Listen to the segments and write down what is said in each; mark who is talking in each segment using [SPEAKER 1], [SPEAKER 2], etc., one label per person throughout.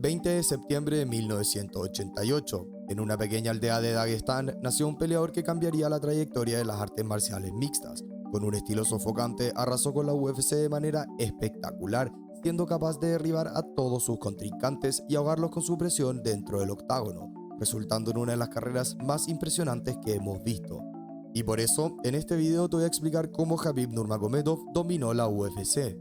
[SPEAKER 1] 20 de septiembre de 1988, en una pequeña aldea de Dagestán, nació un peleador que cambiaría la trayectoria de las artes marciales mixtas. Con un estilo sofocante, arrasó con la UFC de manera espectacular, siendo capaz de derribar a todos sus contrincantes y ahogarlos con su presión dentro del octágono, resultando en una de las carreras más impresionantes que hemos visto. Y por eso, en este video te voy a explicar cómo Khabib Nurmagomedov dominó la UFC.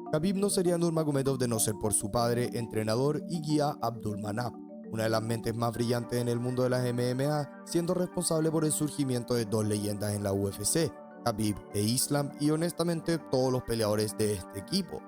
[SPEAKER 1] Khabib no sería Nurmagomedov de no ser por su padre, entrenador y guía Abdulmanap, una de las mentes más brillantes en el mundo de las MMA, siendo responsable por el surgimiento de dos leyendas en la UFC, Khabib e Islam, y honestamente todos los peleadores de este equipo.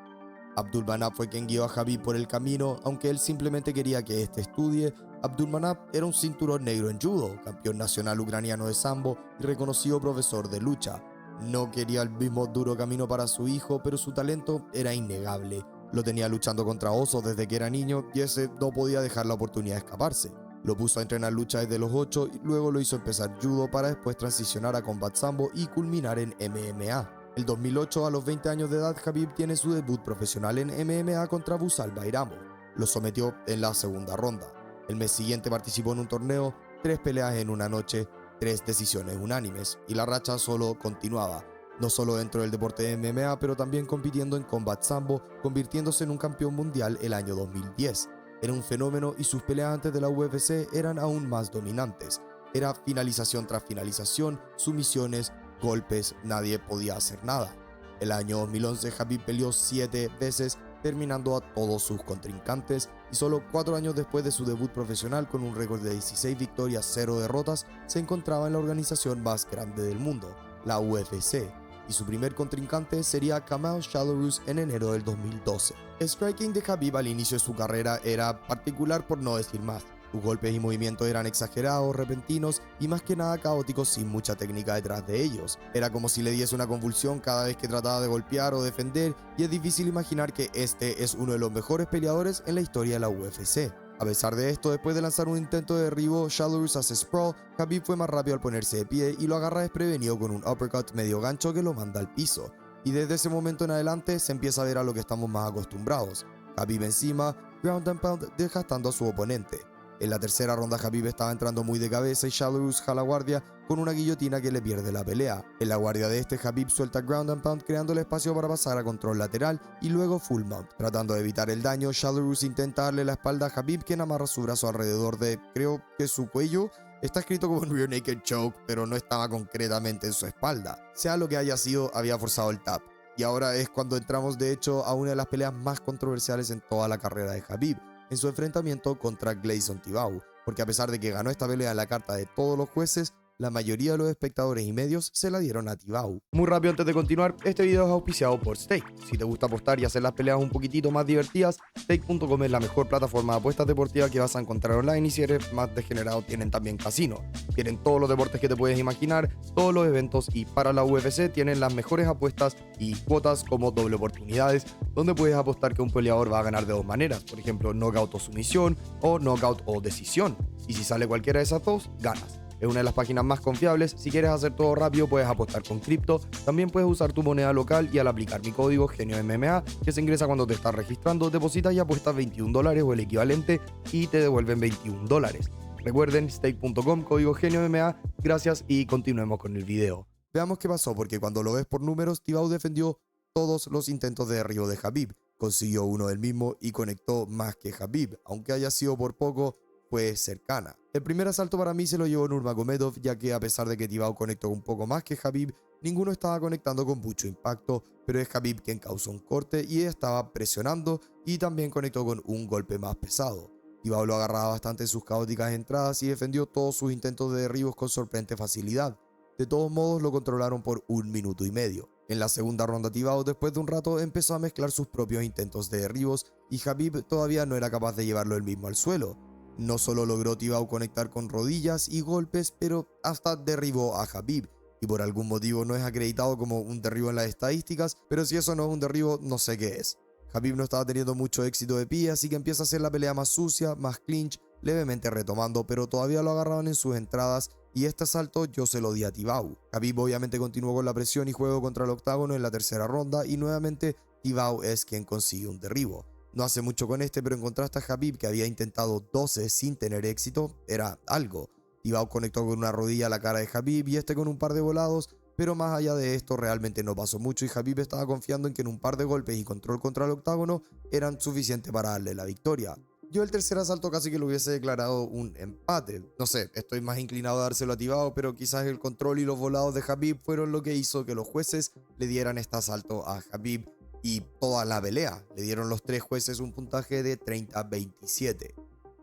[SPEAKER 1] Abdulmanap fue quien guió a Khabib por el camino, aunque él simplemente quería que este estudie. Abdulmanap era un cinturón negro en judo, campeón nacional ucraniano de sambo y reconocido profesor de lucha. No quería el mismo duro camino para su hijo, pero su talento era innegable. Lo tenía luchando contra osos desde que era niño y ese no podía dejar la oportunidad de escaparse. Lo puso a entrenar lucha desde los 8 y luego lo hizo empezar judo para después transicionar a combat sambo y culminar en MMA. El 2008, a los 20 años de edad, Khabib tiene su debut profesional en MMA contra Busal Bayramov. Lo sometió en la segunda ronda. El mes siguiente participó en un torneo, 3 peleas en una noche, 3 decisiones unánimes, y la racha solo continuaba, no solo dentro del deporte de MMA, pero también compitiendo en combat sambo, convirtiéndose en un campeón mundial el año 2010. Era un fenómeno y sus peleas antes de la UFC eran aún más dominantes. Era finalización tras finalización, sumisiones, golpes, nadie podía hacer nada. El año 2011 Khabib peleó 7 veces, terminando a todos sus contrincantes, y solo 4 años después de su debut profesional con un récord de 16 victorias, 0 derrotas, se encontraba en la organización más grande del mundo, la UFC, y su primer contrincante sería Kamau Shalorus en enero del 2012. El striking de Khabib al inicio de su carrera era particular, por no decir más. Sus golpes y movimientos eran exagerados, repentinos y más que nada caóticos, sin mucha técnica detrás de ellos. Era como si le diese una convulsión cada vez que trataba de golpear o defender, y es difícil imaginar que este es uno de los mejores peleadores en la historia de la UFC. A pesar de esto, después de lanzar un intento de derribo, Shalorus hace sprawl, Khabib fue más rápido al ponerse de pie y lo agarra desprevenido con un uppercut medio gancho que lo manda al piso. Y desde ese momento en adelante se empieza a ver a lo que estamos más acostumbrados. Khabib encima, ground and pound, desgastando a su oponente. En la tercera ronda Khabib estaba entrando muy de cabeza y Shalorus jala guardia con una guillotina que le pierde la pelea. En la guardia de este, Khabib suelta ground and pound creando el espacio para pasar a control lateral y luego full mount. Tratando de evitar el daño, Shalorus intenta darle la espalda a Khabib, quien amarra su brazo alrededor de, creo que su cuello. Está escrito como un rear naked choke, pero no estaba concretamente en su espalda. Sea lo que haya sido, había forzado el tap. Y ahora es cuando entramos de hecho a una de las peleas más controversiales en toda la carrera de Khabib, en su enfrentamiento contra Gleison Tibau, porque a pesar de que ganó esta pelea en la carta de todos los jueces, la mayoría de los espectadores y medios se la dieron a Tibau. Muy rápido antes de continuar, este video es auspiciado por Stake. Si te gusta apostar y hacer las peleas un poquitito más divertidas, Stake.com es la mejor plataforma de apuestas deportivas que vas a encontrar online, y si eres más degenerado tienen también casino. Tienen todos los deportes que te puedes imaginar, todos los eventos, y para la UFC tienen las mejores apuestas y cuotas como doble oportunidades, donde puedes apostar que un peleador va a ganar de dos maneras, por ejemplo knockout o sumisión, o knockout o decisión, y si sale cualquiera de esas dos, ganas. Es una de las páginas más confiables. Si quieres hacer todo rápido, puedes apostar con cripto. También puedes usar tu moneda local, y al aplicar mi código GENIOMMA, que se ingresa cuando te estás registrando, depositas y apuestas $21 o el equivalente y te devuelven $21. Recuerden, stake.com, código GENIOMMA. Gracias y continuemos con el video. Veamos qué pasó, porque cuando lo ves por números, Tibau defendió todos los intentos de derribo de Khabib. Consiguió uno del mismo y conectó más que Khabib, aunque haya sido por poco, fue cercana. El primer asalto para mí se lo llevó Nurmagomedov, ya que a pesar de que Tibau conectó un poco más que Khabib, ninguno estaba conectando con mucho impacto, pero es Khabib quien causó un corte y estaba presionando, y también conectó con un golpe más pesado. Tibau lo agarraba bastante en sus caóticas entradas y defendió todos sus intentos de derribos con sorprendente facilidad. De todos modos, lo controlaron por 1 minuto y medio. En la segunda ronda, Tibau, después de un rato, empezó a mezclar sus propios intentos de derribos, y Khabib todavía no era capaz de llevarlo él mismo al suelo. No solo logró Tibau conectar con rodillas y golpes, pero hasta derribó a Khabib, y por algún motivo no es acreditado como un derribo en las estadísticas, pero si eso no es un derribo, no sé qué es. Khabib no estaba teniendo mucho éxito de pie, así que empieza a hacer la pelea más sucia, más clinch, levemente retomando, pero todavía lo agarraban en sus entradas, y este asalto yo se lo di a Tibau. Khabib obviamente continuó con la presión y juego contra el octágono en la tercera ronda, y nuevamente Tibau es quien consigue un derribo. No hace mucho con este, pero en contraste a Khabib, que había intentado 12 sin tener éxito, era algo. Tibau conectó con una rodilla a la cara de Khabib y este con un par de volados, pero más allá de esto realmente no pasó mucho y Khabib estaba confiando en que en un par de golpes y control contra el octágono eran suficientes para darle la victoria. Yo el tercer asalto casi que lo hubiese declarado un empate. No sé, estoy más inclinado a dárselo a Tibau, pero quizás el control y los volados de Khabib fueron lo que hizo que los jueces le dieran este asalto a Khabib y toda la pelea. Le dieron los tres jueces un puntaje de 30-27.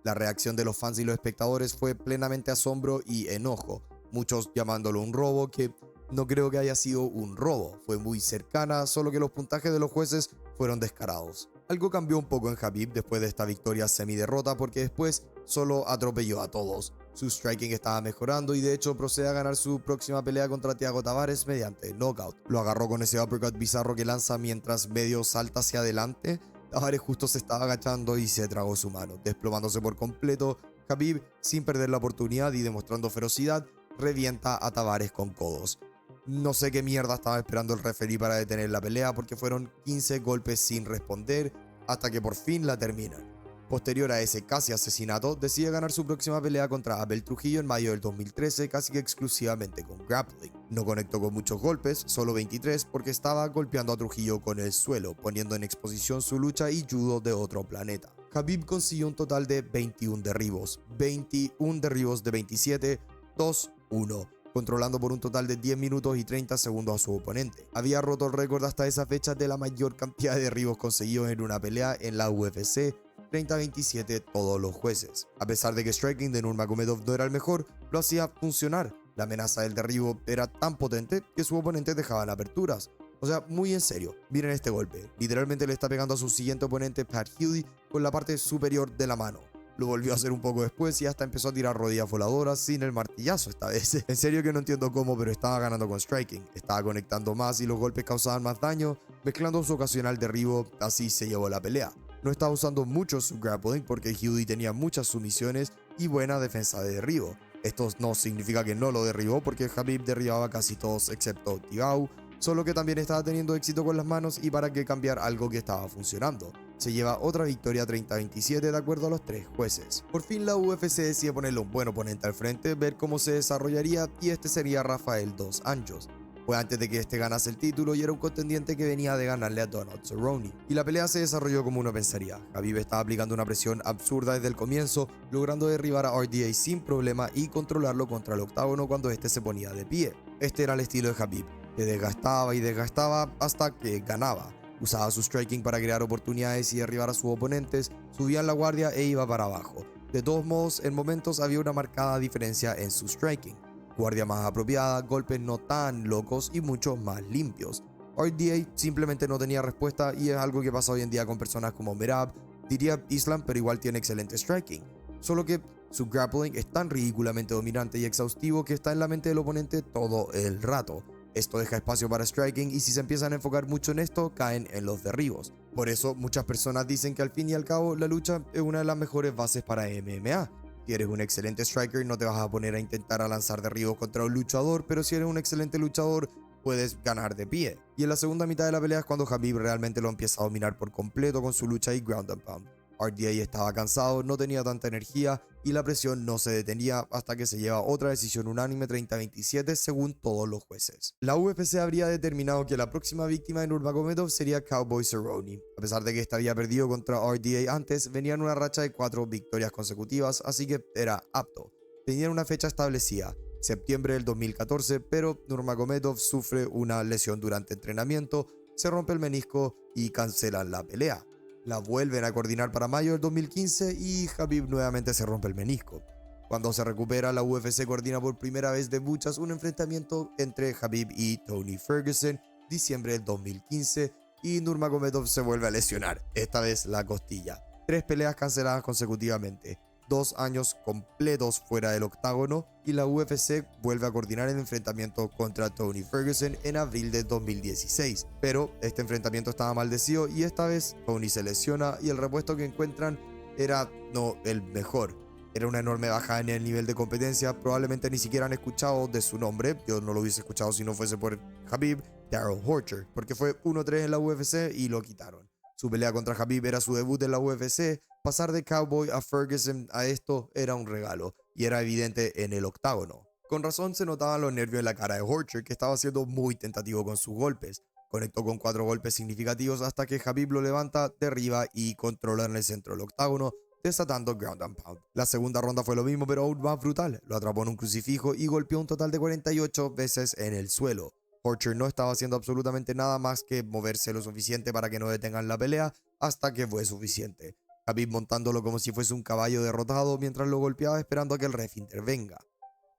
[SPEAKER 1] La reacción de los fans y los espectadores fue plenamente asombro y enojo, muchos llamándolo un robo, que no creo que haya sido un robo, fue muy cercana, solo que los puntajes de los jueces fueron descarados. Algo cambió un poco en Khabib después de esta victoria semi-derrota porque después solo atropelló a todos. Su striking estaba mejorando y de hecho procede a ganar su próxima pelea contra Thiago Tavares mediante knockout. Lo agarró con ese uppercut bizarro que lanza mientras medio salta hacia adelante. Tavares justo se estaba agachando y se tragó su mano, desplomándose por completo. Khabib, sin perder la oportunidad y demostrando ferocidad, revienta a Tavares con codos. No sé qué mierda estaba esperando el referee para detener la pelea porque fueron 15 golpes sin responder hasta que por fin la terminan. Posterior a ese casi asesinato, decide ganar su próxima pelea contra Abel Trujillo en mayo del 2013 casi que exclusivamente con grappling. No conectó con muchos golpes, solo 23 porque estaba golpeando a Trujillo con el suelo, poniendo en exposición su lucha y judo de otro planeta. Khabib consiguió un total de 21 derribos de 27, 2-1. Controlando por un total de 10 minutos y 30 segundos a su oponente. Había roto el récord hasta esa fecha de la mayor cantidad de derribos conseguidos en una pelea en la UFC, 30-27 todos los jueces. A pesar de que striking de Nurmagomedov no era el mejor, lo hacía funcionar. La amenaza del derribo era tan potente que su oponente dejaban aperturas. O sea, muy en serio, miren este golpe. Literalmente le está pegando a su siguiente oponente, Pat Healy, con la parte superior de la mano. Lo volvió a hacer un poco después y hasta empezó a tirar rodillas voladoras sin el martillazo esta vez. En serio que no entiendo cómo, pero estaba ganando con striking. Estaba conectando más y los golpes causaban más daño, mezclando su ocasional derribo, así se llevó la pelea. No estaba usando mucho su grappling porque Healy tenía muchas sumisiones y buena defensa de derribo. Esto no significa que no lo derribó porque Khabib derribaba casi todos excepto Tibau, solo que también estaba teniendo éxito con las manos y para qué cambiar algo que estaba funcionando. Se lleva otra victoria 30-27 de acuerdo a los tres jueces. Por fin la UFC decide ponerle un buen oponente al frente, ver cómo se desarrollaría y este sería Rafael Dos Anjos. Fue antes de que este ganase el título y era un contendiente que venía de ganarle a Donald Cerrone. Y la pelea se desarrolló como uno pensaría. Khabib estaba aplicando una presión absurda desde el comienzo, logrando derribar a RDA sin problema y controlarlo contra el octágono cuando este se ponía de pie. Este era el estilo de Khabib, que desgastaba y desgastaba hasta que ganaba. Usaba su striking para crear oportunidades y derribar a sus oponentes, subía en la guardia e iba para abajo. De todos modos, en momentos había una marcada diferencia en su striking. Guardia más apropiada, golpes no tan locos y muchos más limpios. RDA simplemente no tenía respuesta y es algo que pasa hoy en día con personas como Merab, diría Islam, pero igual tiene excelente striking. Solo que su grappling es tan ridículamente dominante y exhaustivo que está en la mente del oponente todo el rato. Esto deja espacio para striking y si se empiezan a enfocar mucho en esto, caen en los derribos. Por eso muchas personas dicen que al fin y al cabo la lucha es una de las mejores bases para MMA. Si eres un excelente striker no te vas a poner a intentar a lanzar derribos contra un luchador, pero si eres un excelente luchador puedes ganar de pie. Y en la segunda mitad de la pelea es cuando Khabib realmente lo empieza a dominar por completo con su lucha y ground and pound. RDA estaba cansado, no tenía tanta energía y la presión no se detenía hasta que se lleva otra decisión unánime 30-27 según todos los jueces. La UFC habría determinado que la próxima víctima de Nurmagomedov sería Cowboy Cerrone. A pesar de que este había perdido contra RDA antes, venía en una racha de 4 victorias consecutivas, así que era apto. Tenían una fecha establecida, septiembre del 2014, pero Nurmagomedov sufre una lesión durante entrenamiento, se rompe el menisco y cancelan la pelea. La vuelven a coordinar para mayo del 2015 y Khabib nuevamente se rompe el menisco. Cuando se recupera, la UFC coordina por primera vez de muchas un enfrentamiento entre Khabib y Tony Ferguson, diciembre del 2015, y Nurmagomedov se vuelve a lesionar, esta vez la costilla. 3 peleas canceladas consecutivamente, 2 años completos fuera del octágono y la UFC vuelve a coordinar el enfrentamiento contra Tony Ferguson en abril de 2016. Pero este enfrentamiento estaba maldecido y esta vez Tony se lesiona y el repuesto que encuentran era no el mejor. Era una enorme baja en el nivel de competencia, probablemente ni siquiera han escuchado de su nombre, yo no lo hubiese escuchado si no fuese por Khabib, Darrell Horcher, porque fue 1-3 en la UFC y lo quitaron. Su pelea contra Khabib era su debut en la UFC, pasar de Cowboy a Ferguson a esto era un regalo, y era evidente en el octágono. Con razón se notaban los nervios en la cara de Horcher, que estaba siendo muy tentativo con sus golpes. Conectó con 4 golpes significativos hasta que Khabib lo levanta, derriba y controla en el centro del octágono, desatando ground and pound. La segunda ronda fue lo mismo, pero aún más brutal. Lo atrapó en un crucifijo y golpeó un total de 48 veces en el suelo. Horcher no estaba haciendo absolutamente nada más que moverse lo suficiente para que no detengan la pelea, hasta que fue suficiente. Khabib montándolo como si fuese un caballo derrotado mientras lo golpeaba esperando a que el ref intervenga.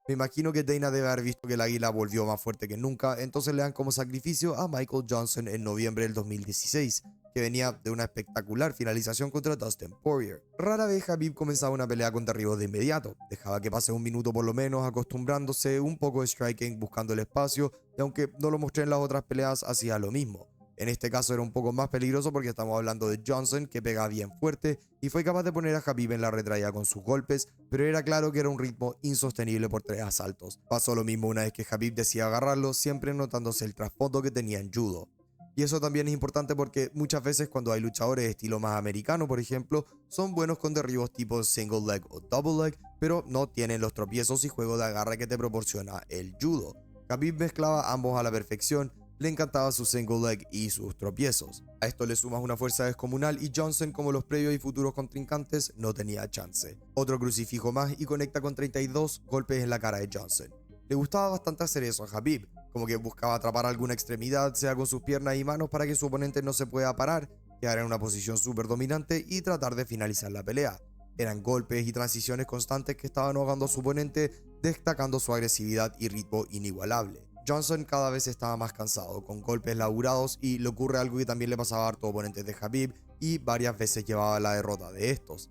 [SPEAKER 1] Me imagino que Dana debe haber visto que el águila volvió más fuerte que nunca, entonces le dan como sacrificio a Michael Johnson en noviembre del 2016, que venía de una espectacular finalización contra Dustin Poirier. Rara vez Khabib comenzaba una pelea con derribos de inmediato, dejaba que pase un minuto por lo menos, acostumbrándose un poco de striking, buscando el espacio, y aunque no lo mostré en las otras peleas, hacía lo mismo. En este caso era un poco más peligroso porque estamos hablando de Johnson, que pegaba bien fuerte y fue capaz de poner a Khabib en la retraída con sus golpes, pero era claro que era un ritmo insostenible por 3 asaltos. Pasó lo mismo una vez que Khabib decía agarrarlo, siempre notándose el trasfondo que tenía en judo. Y eso también es importante porque muchas veces cuando hay luchadores de estilo más americano, por ejemplo, son buenos con derribos tipo single leg o double leg, pero no tienen los tropiezos y juego de agarre que te proporciona el judo. Khabib mezclaba ambos a la perfección. Le encantaba su single leg y sus tropiezos. A esto le sumas una fuerza descomunal y Johnson, como los previos y futuros contrincantes, no tenía chance. Otro crucifijo más y conecta con 32 golpes en la cara de Johnson. Le gustaba bastante hacer eso a Khabib, como que buscaba atrapar alguna extremidad, sea con sus piernas y manos para que su oponente no se pueda parar, quedar en una posición súper dominante y tratar de finalizar la pelea. Eran golpes y transiciones constantes que estaban ahogando a su oponente, destacando su agresividad y ritmo inigualable. Johnson cada vez estaba más cansado, con golpes laburados, y le ocurre algo que también le pasaba a hartos oponentes de Khabib y varias veces llevaba la derrota de estos.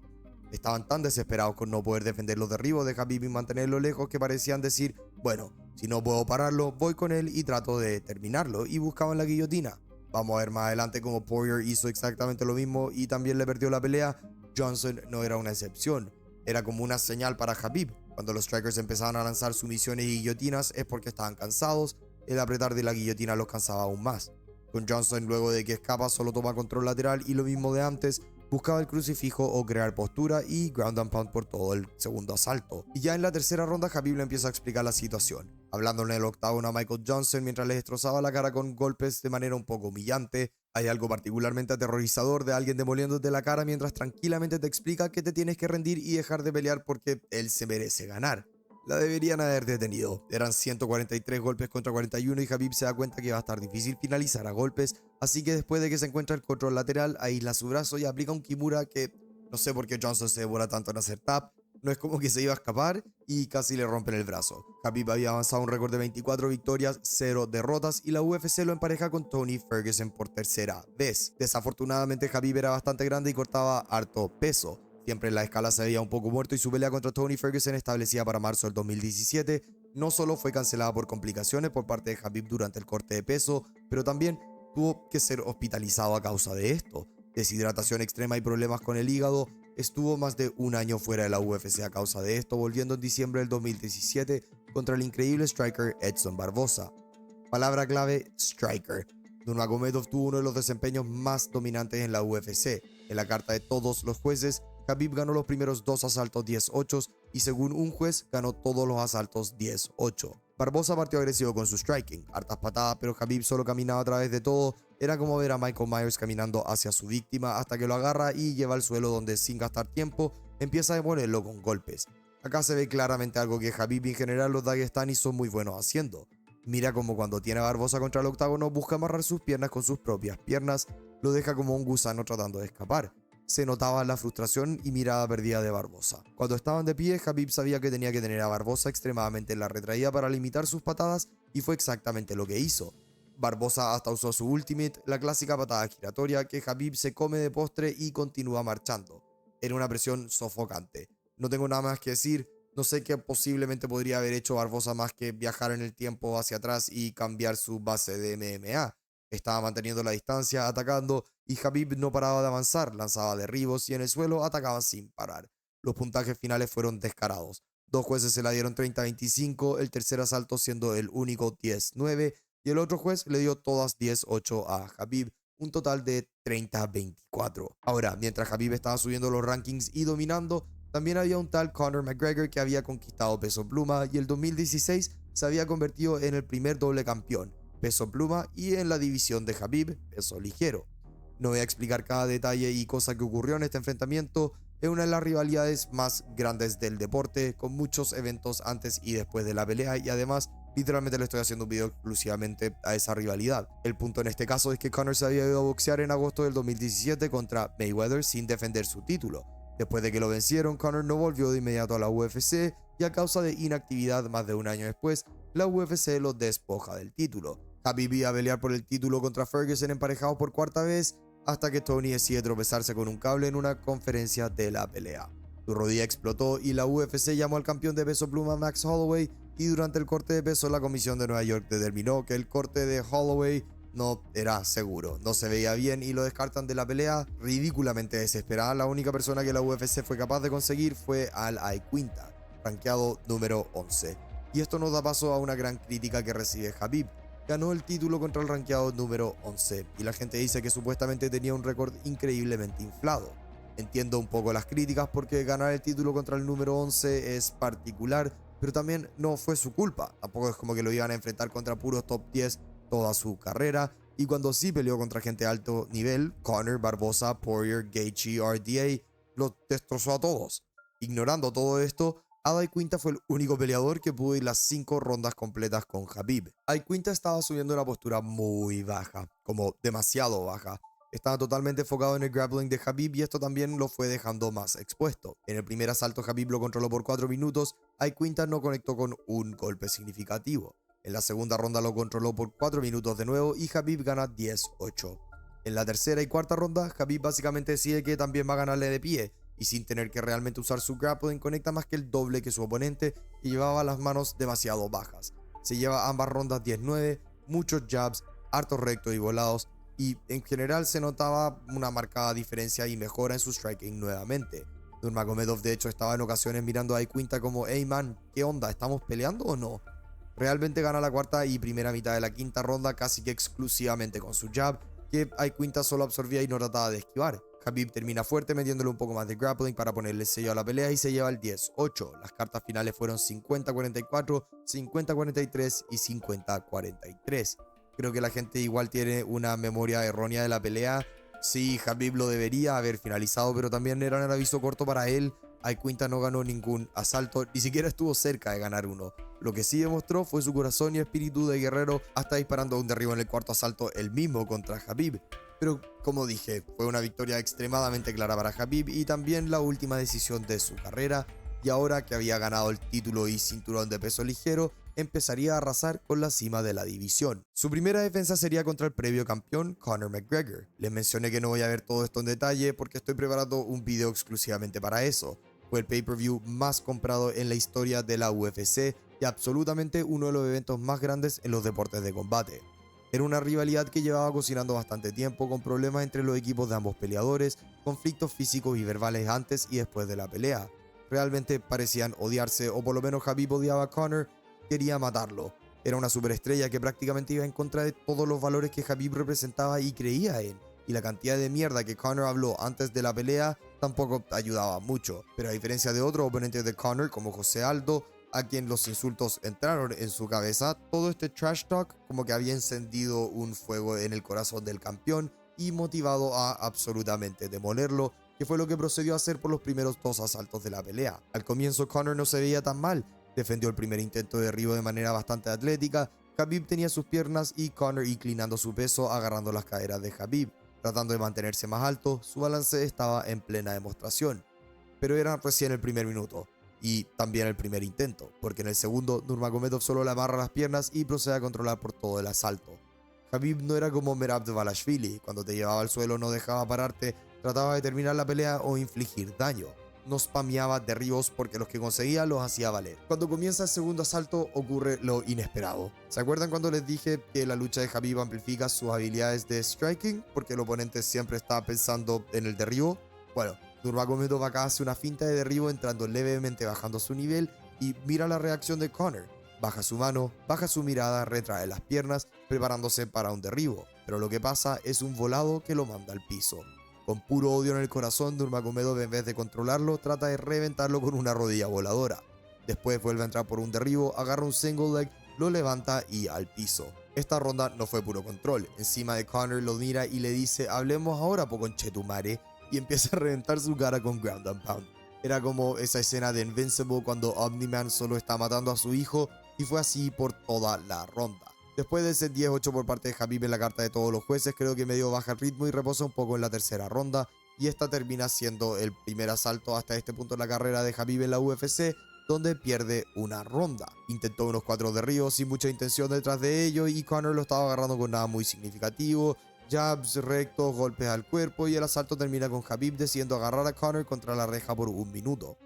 [SPEAKER 1] Estaban tan desesperados con no poder defender los derribos de Khabib y mantenerlo lejos que parecían decir, bueno, si no puedo pararlo, voy con él y trato de terminarlo, y buscaban la guillotina. Vamos a ver más adelante cómo Poirier hizo exactamente lo mismo y también le perdió la pelea. Johnson no era una excepción, era como una señal para Khabib. Cuando los strikers empezaban a lanzar sumisiones y guillotinas es porque estaban cansados, el apretar de la guillotina los cansaba aún más. Con Johnson, luego de que escapa, solo toma control lateral y lo mismo de antes, buscaba el crucifijo o crear postura y ground and pound por todo el segundo asalto. Y ya en la tercera ronda Khabib le empieza a explicar la situación, hablándole en el octágono a Michael Johnson mientras le destrozaba la cara con golpes de manera un poco humillante. Hay algo particularmente aterrorizador de alguien demoliéndote la cara mientras tranquilamente te explica que te tienes que rendir y dejar de pelear porque él se merece ganar. La deberían haber detenido. Eran 143 golpes contra 41 y Khabib se da cuenta que va a estar difícil finalizar a golpes, así que después de que se encuentra el control lateral, aísla su brazo y aplica un Kimura que no sé por qué Johnson se demora tanto en hacer tap. No es como que se iba a escapar y casi le rompen el brazo. Khabib había avanzado un récord de 24 victorias, 0 derrotas y la UFC lo empareja con Tony Ferguson por tercera vez. Desafortunadamente Khabib era bastante grande y cortaba harto peso. Siempre en la escala se veía un poco muerto y su pelea contra Tony Ferguson, establecida para marzo del 2017, no solo fue cancelada por complicaciones por parte de Khabib durante el corte de peso, pero también tuvo que ser hospitalizado a causa de esto. Deshidratación extrema y problemas con el hígado. Estuvo más de un año fuera de la UFC a causa de esto, volviendo en diciembre del 2017 contra el increíble striker Edson Barboza. Palabra clave: striker. Nurmagomedov tuvo uno de los desempeños más dominantes en la UFC. En la carta de todos los jueces, Khabib ganó los primeros 2 asaltos 10-8 y según un juez ganó todos los asaltos 10-8. Barboza partió agresivo con su striking, hartas patadas, pero Khabib solo caminaba a través de todo. Era como ver a Michael Myers caminando hacia su víctima hasta que lo agarra y lleva al suelo, donde sin gastar tiempo empieza a demolerlo con golpes. Acá se ve claramente algo que Khabib y en general los Dagestanis son muy buenos haciendo. Mira como cuando tiene a Barboza contra el octágono busca amarrar sus piernas con sus propias piernas, lo deja como un gusano tratando de escapar. Se notaba la frustración y mirada perdida de Barboza. Cuando estaban de pie, Khabib sabía que tenía que tener a Barboza extremadamente en la retraída para limitar sus patadas y fue exactamente lo que hizo. Barboza hasta usó su ultimate, la clásica patada giratoria que Khabib se come de postre y continúa marchando. Era una presión sofocante. No tengo nada más que decir, no sé qué posiblemente podría haber hecho Barboza más que viajar en el tiempo hacia atrás y cambiar su base de MMA. Estaba manteniendo la distancia, atacando, y Khabib no paraba de avanzar, lanzaba derribos y en el suelo atacaba sin parar. Los puntajes finales fueron descarados. 2 jueces se la dieron 30-25, el tercer asalto siendo el único 10-9, y el otro juez le dio todas 10-8 a Khabib, un total de 30-24. Ahora, mientras Khabib estaba subiendo los rankings y dominando, también había un tal Conor McGregor que había conquistado peso pluma y el 2016 se había convertido en el primer doble campeón, peso pluma, y en la división de Khabib, peso ligero. No voy a explicar cada detalle y cosa que ocurrió en este enfrentamiento. Es una de las rivalidades más grandes del deporte, con muchos eventos antes y después de la pelea, y además literalmente le estoy haciendo un video exclusivamente a esa rivalidad. El punto en este caso es que Conor se había ido a boxear en agosto del 2017 contra Mayweather sin defender su título. Después de que lo vencieron, Conor no volvió de inmediato a la UFC y a causa de inactividad más de un año después, la UFC lo despoja del título. Khabib iba a pelear por el título contra Ferguson emparejados por cuarta vez, hasta que Tony decide tropezarse con un cable en una conferencia de la pelea. Su rodilla explotó y la UFC llamó al campeón de peso pluma Max Holloway, y durante el corte de peso la comisión de Nueva York determinó que el corte de Holloway no era seguro, no se veía bien y lo descartan de la pelea. Ridículamente desesperada, la única persona que la UFC fue capaz de conseguir fue Al Iaquinta, rankeado número 11. Y esto nos da paso a una gran crítica que recibe Khabib. Ganó el título contra el rankeado número 11 y la gente dice que supuestamente tenía un récord increíblemente inflado. Entiendo un poco las críticas porque ganar el título contra el número 11 es particular, pero también no fue su culpa. Tampoco es como que lo iban a enfrentar contra puros top 10 toda su carrera, y cuando sí peleó contra gente de alto nivel, Conor, Barbosa, Poirier, Gaethje, RDA, los destrozó a todos. Ignorando todo esto, Al Iaquinta fue el único peleador que pudo ir las 5 rondas completas con Khabib. Iaquinta estaba subiendo una postura muy baja, como demasiado baja. Estaba totalmente enfocado en el grappling de Khabib y esto también lo fue dejando más expuesto. En el primer asalto Khabib lo controló por 4 minutos, Iaquinta no conectó con un golpe significativo. En la segunda ronda lo controló por 4 minutos de nuevo y Khabib gana 10-8. En la tercera y cuarta ronda, Khabib básicamente decide que también va a ganarle de pie, y sin tener que realmente usar su grappling conecta más que el doble que su oponente y llevaba las manos demasiado bajas. Se lleva ambas rondas 10-9, muchos jabs, hartos rectos y volados, y en general se notaba una marcada diferencia y mejora en su striking nuevamente. Nurmagomedov de hecho estaba en ocasiones mirando a Iaquinta como "Hey man, ¿qué onda? ¿Estamos peleando o no?". Realmente gana la cuarta y primera mitad de la quinta ronda casi que exclusivamente con su jab, que Iaquinta solo absorbía y no trataba de esquivar. Khabib termina fuerte metiéndole un poco más de grappling para ponerle sello a la pelea y se lleva el 10-8. Las cartas finales fueron 50-44, 50-43 y 50-43. Creo que la gente igual tiene una memoria errónea de la pelea. Sí, Khabib lo debería haber finalizado, pero también era un aviso corto para él. Iaquinta no ganó ningún asalto, ni siquiera estuvo cerca de ganar uno. Lo que sí demostró fue su corazón y espíritu de guerrero, hasta disparando un derribo en el cuarto asalto él mismo contra Khabib. Pero como dije, fue una victoria extremadamente clara para Khabib y también la última decisión de su carrera, y ahora que había ganado el título y cinturón de peso ligero, empezaría a arrasar con la cima de la división. Su primera defensa sería contra el previo campeón Conor McGregor. Les mencioné que no voy a ver todo esto en detalle porque estoy preparando un video exclusivamente para eso. Fue el pay-per-view más comprado en la historia de la UFC y absolutamente uno de los eventos más grandes en los deportes de combate. Era una rivalidad que llevaba cocinando bastante tiempo, con problemas entre los equipos de ambos peleadores, conflictos físicos y verbales antes y después de la pelea. Realmente parecían odiarse, o por lo menos Khabib odiaba a Conor, quería matarlo. Era una superestrella que prácticamente iba en contra de todos los valores que Khabib representaba y creía en, y la cantidad de mierda que Conor habló antes de la pelea tampoco ayudaba mucho. Pero a diferencia de otros oponentes de Conor como José Aldo, a quien los insultos entraron en su cabeza, todo este trash talk como que había encendido un fuego en el corazón del campeón y motivado a absolutamente demolerlo, que fue lo que procedió a hacer por los primeros 2 asaltos de la pelea. Al comienzo Conor no se veía tan mal, defendió el primer intento de derribo de manera bastante atlética. Khabib tenía sus piernas y Conor inclinando su peso, agarrando las caderas de Khabib, tratando de mantenerse más alto. Su balance estaba en plena demostración, pero era recién el primer minuto y también el primer intento, porque en el segundo Nurmagomedov solo le amarra las piernas y procede a controlar por todo el asalto. Khabib no era como Merab Dvalishvili, cuando te llevaba al suelo no dejaba pararte, trataba de terminar la pelea o infligir daño. No spameaba derribos porque los que conseguía los hacía valer. Cuando comienza el segundo asalto ocurre lo inesperado. ¿Se acuerdan cuando les dije que la lucha de Khabib amplifica sus habilidades de striking? Porque el oponente siempre está pensando en el derribo. Bueno, Nurmagomedov acá hace una finta de derribo entrando levemente bajando su nivel y mira la reacción de Conor. Baja su mano, baja su mirada, retrae las piernas, preparándose para un derribo. pero lo que pasa es un volado que lo manda al piso. Con puro odio en el corazón, Nurmagomedov, en vez de controlarlo, trata de reventarlo con una rodilla voladora. Después vuelve a entrar por un derribo, agarra un single leg, lo levanta y al piso. Esta ronda no fue puro control. Encima de Conor lo mira y le dice: hablemos ahora, po conchetumare, y empieza a reventar su cara con ground and pound. Era como esa escena de Invincible cuando Omni-Man solo está matando a su hijo, y fue así por toda la ronda. Después de ese 10-8 por parte de Khabib en la carta de todos los jueces, creo que medio baja el ritmo y reposa un poco en la tercera ronda, y esta termina siendo el primer asalto hasta este punto en la carrera de Khabib en la UFC, donde pierde una ronda. Intentó unos 4 derribos sin mucha intención detrás de ello, y Conor lo estaba agarrando con nada muy significativo, jabs, rectos, golpes al cuerpo, y el asalto termina con Khabib decidiendo agarrar a Conor contra la reja por un minuto.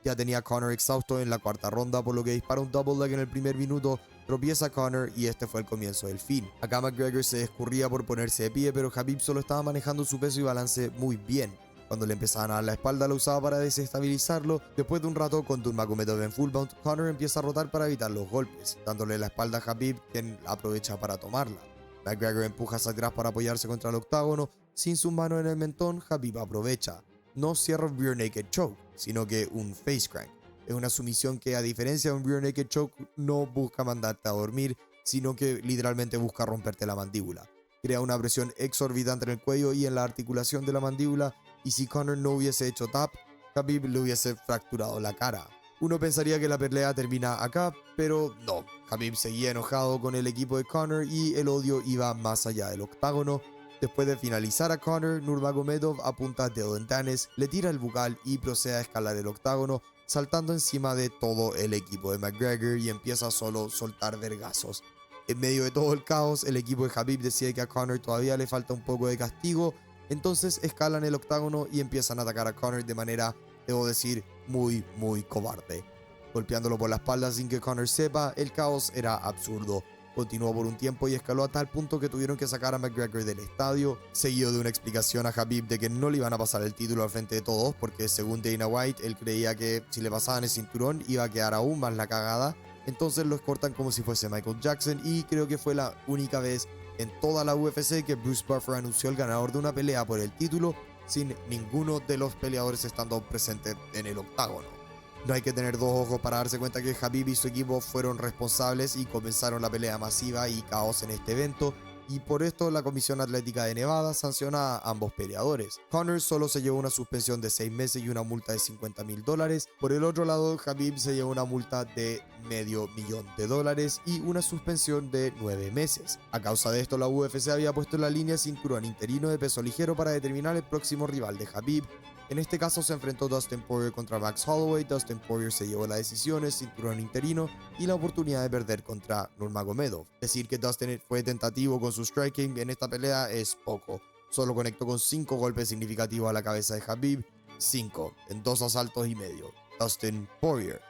[SPEAKER 1] Ya tenía Conor exhausto en la cuarta ronda, por lo que dispara un double leg en el primer minuto, tropieza Conor y este fue el comienzo del fin. Acá McGregor se escurría por ponerse de pie, pero Khabib solo estaba manejando su peso y balance muy bien. Cuando le empezaban a dar la espalda, lo usaba para desestabilizarlo. Después de un rato, con Nurmagomedov en full mount, Conor empieza a rotar para evitar los golpes, dándole la espalda a Khabib, quien aprovecha para tomarla. McGregor empuja hacia atrás para apoyarse contra el octágono. Sin sus manos en el mentón, Khabib aprovecha. No cierra un rear naked choke, sino que un face crank. Es una sumisión que, a diferencia de un rear naked choke, no busca mandarte a dormir, sino que literalmente busca romperte la mandíbula. Crea una presión exorbitante en el cuello y en la articulación de la mandíbula, y si Conor no hubiese hecho tap, Khabib le hubiese fracturado la cara. Uno pensaría que la pelea termina acá, pero no. Khabib seguía enojado con el equipo de Conor y el odio iba más allá del octágono. Después de finalizar a Conor, Nurmagomedov apunta a dedo en danes, le tira el bucal y procede a escalar el octágono, saltando encima de todo el equipo de McGregor y empieza a solo soltar vergazos. En medio de todo el caos, el equipo de Khabib decide que a Conor todavía le falta un poco de castigo, entonces escalan el octágono y empiezan a atacar a Conor de manera, debo decir, muy cobarde. Golpeándolo por la espalda sin que Conor sepa, el caos era absurdo. Continuó por un tiempo y escaló a tal punto que tuvieron que sacar a McGregor del estadio, seguido de una explicación a Khabib de que no le iban a pasar el título al frente de todos, porque según Dana White, él creía que si le pasaban el cinturón iba a quedar aún más la cagada. Entonces los cortan como si fuese Michael Jackson, y creo que fue la única vez en toda la UFC que Bruce Buffer anunció el ganador de una pelea por el título sin ninguno de los peleadores estando presentes en el octágono. No hay que tener dos ojos para darse cuenta que Khabib y su equipo fueron responsables y comenzaron la pelea masiva y caos en este evento, y por esto la Comisión Atlética de Nevada sanciona a ambos peleadores. Conor solo se llevó una suspensión de 6 meses y una multa de $50,000. Por el otro lado, Khabib se llevó una multa de $500,000 y una suspensión de 9 meses. A causa de esto, la UFC había puesto en la línea cinturón interino de peso ligero para determinar el próximo rival de Khabib. En este caso se enfrentó Dustin Poirier contra Max Holloway. Dustin Poirier se llevó la decisión, el cinturón interino y la oportunidad de perder contra Nurmagomedov. Decir que Dustin fue tentativo con su striking en esta pelea es poco. Solo conectó con 5 golpes significativos a la cabeza de Khabib, 5 en 2 asaltos y medio. Dustin Poirier.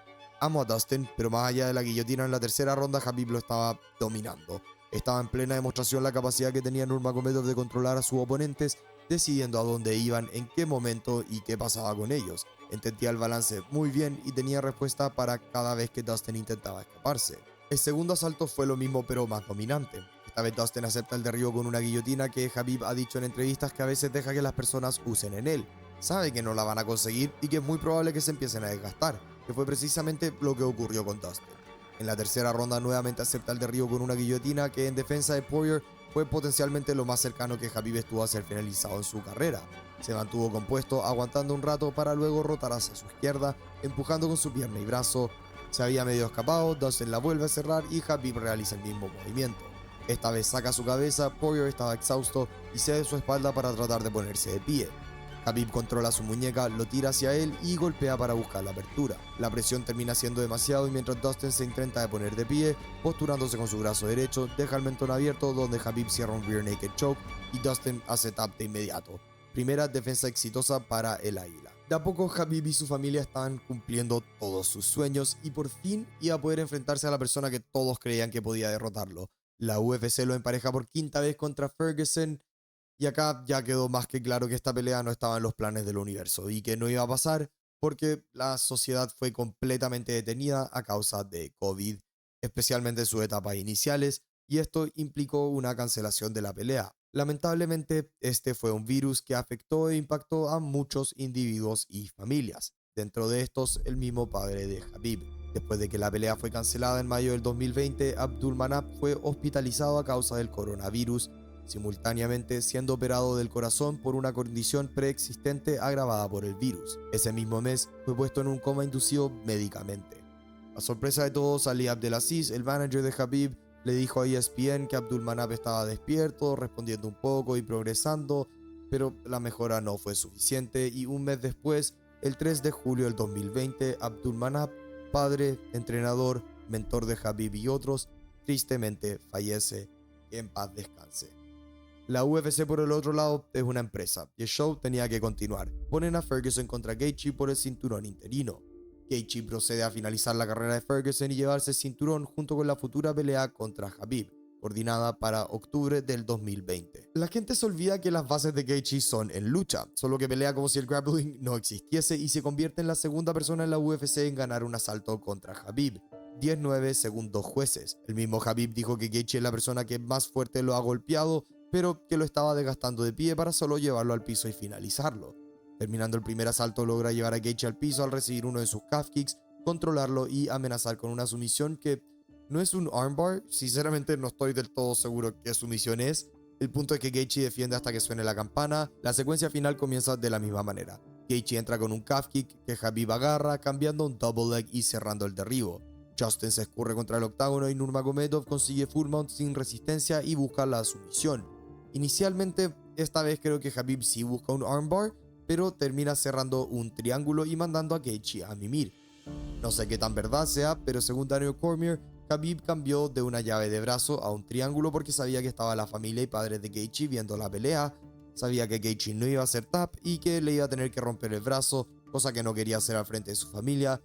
[SPEAKER 1] Amo a Dustin, pero más allá de la guillotina en la tercera ronda, Khabib lo estaba dominando. Estaba en plena demostración la capacidad que tenía Nurmagomedov de controlar a sus oponentes, decidiendo a dónde iban, en qué momento y qué pasaba con ellos. Entendía el balance muy bien y tenía respuesta para cada vez que Dustin intentaba escaparse. El segundo asalto fue lo mismo pero más dominante. Esta vez Dustin acepta el derribo con una guillotina que Khabib ha dicho en entrevistas que a veces deja que las personas usen en él. Sabe que no la van a conseguir y que es muy probable que se empiecen a desgastar, que fue precisamente lo que ocurrió con Dustin. En la tercera ronda nuevamente acepta el derribo con una guillotina que, en defensa de Poirier, fue potencialmente lo más cercano que Khabib estuvo a ser finalizado en su carrera. Se mantuvo compuesto, aguantando un rato para luego rotar hacia su izquierda, empujando con su pierna y brazo. Se había medio escapado, Dustin la vuelve a cerrar y Khabib realiza el mismo movimiento. Esta vez saca su cabeza, Poirier estaba exhausto y cede su espalda para tratar de ponerse de pie. Khabib controla su muñeca, lo tira hacia él y golpea para buscar la apertura. La presión termina siendo demasiado y mientras Dustin se intenta de poner de pie, posturándose con su brazo derecho, deja el mentón abierto donde Khabib cierra un rear naked choke y Dustin hace tap de inmediato. Primera defensa exitosa para el águila. De a poco Khabib y su familia estaban cumpliendo todos sus sueños y por fin iba a poder enfrentarse a la persona que todos creían que podía derrotarlo. La UFC lo empareja por quinta vez contra Ferguson. Y acá ya quedó más que claro que esta pelea no estaba en los planes del universo y que no iba a pasar porque la sociedad fue completamente detenida a causa de COVID, especialmente en sus etapas iniciales, y esto implicó una cancelación de la pelea. Lamentablemente, este fue un virus que afectó e impactó a muchos individuos y familias, dentro de estos el mismo padre de Khabib. Después de que la pelea fue cancelada en mayo del 2020, Abdulmanap fue hospitalizado a causa del coronavirus, simultáneamente siendo operado del corazón por una condición preexistente agravada por el virus. Ese mismo mes fue puesto en un coma inducido médicamente. A sorpresa de todos, Ali Abdelaziz, el manager de Khabib, le dijo a ESPN que Abdulmanap estaba despierto, respondiendo un poco y progresando, pero la mejora no fue suficiente y un mes después, el 3 de julio del 2020, Abdulmanap, padre, entrenador, mentor de Khabib y otros, tristemente fallece. En paz descanse. La UFC, por el otro lado, es una empresa y el show tenía que continuar. Ponen a Ferguson contra Gaethje por el cinturón interino. Gaethje procede a finalizar la carrera de Ferguson y llevarse el cinturón junto con la futura pelea contra Khabib, coordinada para octubre del 2020. La gente se olvida que las bases de Gaethje son en lucha, solo que pelea como si el grappling no existiese y se convierte en la segunda persona en la UFC en ganar un asalto contra Khabib. 10-9 según 2 jueces. El mismo Khabib dijo que Gaethje es la persona que más fuerte lo ha golpeado, pero que lo estaba desgastando de pie para solo llevarlo al piso y finalizarlo. Terminando el primer asalto, logra llevar a Gaethje al piso al recibir uno de sus calf kicks, controlarlo y amenazar con una sumisión que no es un armbar. Sinceramente no estoy del todo seguro qué sumisión es. El punto es que Gaethje defiende hasta que suene la campana. La secuencia final comienza de la misma manera. Gaethje entra con un calf kick que Khabib agarra, cambiando un double leg y cerrando el derribo. Justin se escurre contra el octágono y Nurmagomedov consigue full mount sin resistencia y busca la sumisión. Inicialmente, esta vez creo que Khabib sí busca un armbar, pero termina cerrando un triángulo y mandando a Gaethje a mimir. No sé qué tan verdad sea, pero según Daniel Cormier, Khabib cambió de una llave de brazo a un triángulo porque sabía que estaba la familia y padres de Gaethje viendo la pelea, sabía que Gaethje no iba a hacer tap y que le iba a tener que romper el brazo, cosa que no quería hacer al frente de su familia,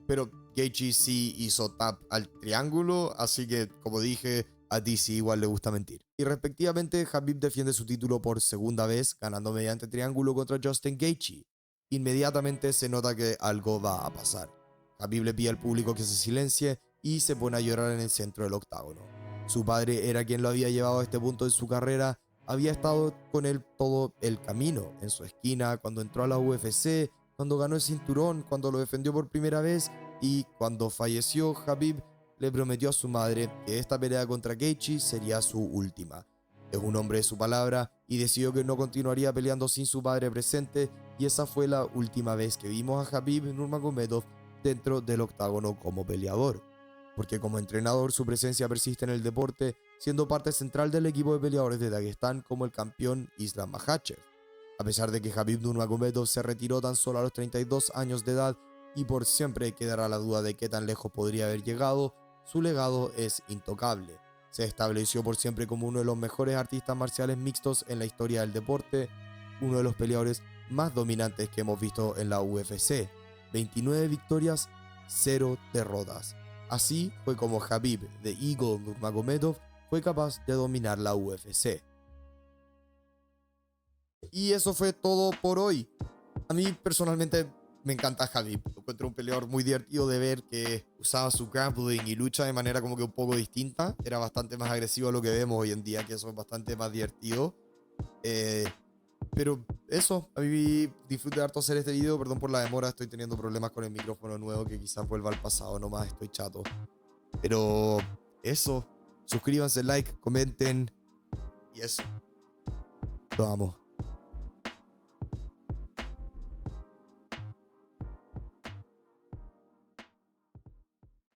[SPEAKER 1] pero Gaethje sí hizo tap al triángulo, así que, como dije, a DC igual le gusta mentir. Y respectivamente, Khabib defiende su título por segunda vez, ganando mediante triángulo contra Justin Gaethje. Inmediatamente se nota que algo va a pasar. Khabib le pide al público que se silencie y se pone a llorar en el centro del octágono. Su padre era quien lo había llevado a este punto de su carrera, había estado con él todo el camino, en su esquina, cuando entró a la UFC, cuando ganó el cinturón, cuando lo defendió por primera vez y cuando falleció. Khabib le prometió a su madre que esta pelea contra Gaethje sería su última. Es un hombre de su palabra y decidió que no continuaría peleando sin su padre presente, y esa fue la última vez que vimos a Khabib Nurmagomedov dentro del octágono como peleador, porque como entrenador su presencia persiste en el deporte, siendo parte central del equipo de peleadores de Daguestán como el campeón Islam Makhachev. A pesar de que Khabib Nurmagomedov se retiró tan solo a los 32 años de edad y por siempre quedará la duda de qué tan lejos podría haber llegado, su legado es intocable. Se estableció por siempre como uno de los mejores artistas marciales mixtos en la historia del deporte, uno de los peleadores más dominantes que hemos visto en la UFC. 29 victorias, 0 derrotas. Así fue como Khabib, The Eagle Nurmagomedov, fue capaz de dominar la UFC. Y eso fue todo por hoy. A mí personalmente me encanta Khabib. Lo encuentro un peleador muy divertido de ver, que usaba su grappling y lucha de manera como que un poco distinta. Era bastante más agresivo a lo que vemos hoy en día, que eso es bastante más divertido. Pero eso, a mí disfruté harto hacer este video. Perdón por la demora, estoy teniendo problemas con el micrófono nuevo que quizás vuelva al pasado nomás, estoy chato. Pero eso, suscríbanse, like, comenten y eso. Lo amo.